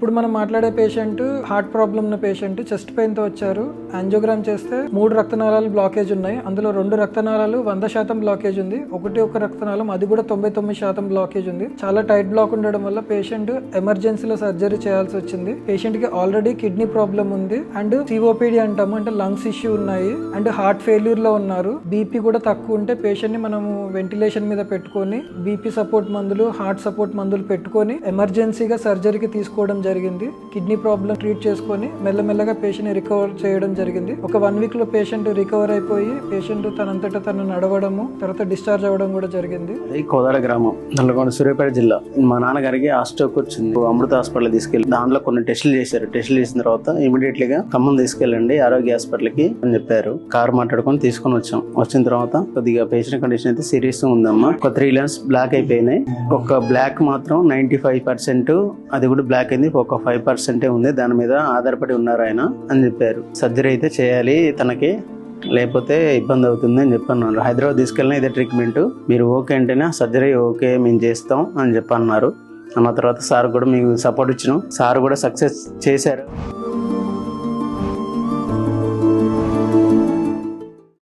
ఇప్పుడు మనం మాట్లాడే పేషెంట్ హార్ట్ ప్రాబ్లమ్ ఉన్న పేషెంట్, చెస్ట్ పెయిన్ తో వచ్చారు. యాంజియోగ్రామ్ చేస్తే 3 రక్తనాళాలు బ్లాకేజ్ ఉన్నాయి. అందులో 2 రక్తనాళాలు 100% బ్లాకేజ్ ఉంది. ఒక రక్తనాళం అది కూడా 99% బ్లాకేజ్ ఉంది. చాలా టైట్ బ్లాక్ ఉండడం వల్ల పేషెంట్ ఎమర్జెన్సీలో సర్జరీ చేయాల్సి వచ్చింది. పేషెంట్ కి ఆల్రెడీ కిడ్నీ ప్రాబ్లం ఉంది అండ్ సిఓపిడి అంటాము, అంటే లంగ్స్ ఇష్యూ ఉన్నాయి అండ్ హార్ట్ ఫెయిల్యూర్ లో ఉన్నారు. బీపీ కూడా తక్కువ ఉంటే పేషెంట్ ని మనము వెంటిలేషన్ మీద పెట్టుకొని బీపీ సపోర్ట్ మందులు, హార్ట్ సపోర్ట్ మందులు పెట్టుకొని ఎమర్జెన్సీగా సర్జరీకి తీసుకోవడం జరిగింది. కిడ్నీ ప్రాబ్లం ట్రీట్ చేసుకొని మెల్లమెల్లగా పేషెంట్ ని రికవర్ చేయడం జరిగింది. ఒక 1 వీక్ లో పేషెంట్ రికవర్ అయిపోయి పేషెంట్ తనంతటా తను నడవడము, తర్వాత డిశ్చార్జ్ అవ్వడం కూడా జరిగింది. కోదాడ గ్రామం, నల్లగొండ, సూర్యాపేట జిల్లా. మా నాన్నగారికి హాస్ట్రోక్ వచ్చింది. అమృత హాస్పిటల్ తీసుకెళ్ళి దాంట్లో కొన్ని టెస్టులు చేశారు. టెస్టులు చేసిన తర్వాత ఇమీడియట్ గా ఖమ్మం తీసుకెళ్ళండి ఆరోగ్య హాస్పిటల్ కి అని చెప్పారు. కారు మాట్లాడుకొని తీసుకొని వచ్చాం. వచ్చిన తర్వాత కొద్దిగా పేషెంట్ కండిషన్ అయితే సీరియస్ ఉందమ్మా. ఒక 3 లెన్స్ బ్లాక్ అయిపోయినాయి. ఒక బ్లాక్ మాత్రం 95%, అది కూడా బ్లాక్ అయింది. ఒక 5% ఉంది. దాని మీద ఆధారపడి ఉన్నారు ఆయన అని చెప్పారు. సర్జరీ అయితే చేయాలి తనకి, లేకపోతే ఇబ్బంది అవుతుంది అని చెప్పన్నారు. హైదరాబాద్ తీసుకెళ్ళిన ఇదే ట్రీట్మెంట్, మీరు ఓకే అంటేనే సర్జరీ ఓకే మేము చేస్తాం అని చెప్పన్నారు. అన్న తర్వాత సార్ కూడా మీకు సపోర్ట్ ఇచ్చినాం. సార్ కూడా సక్సెస్ చేశారు.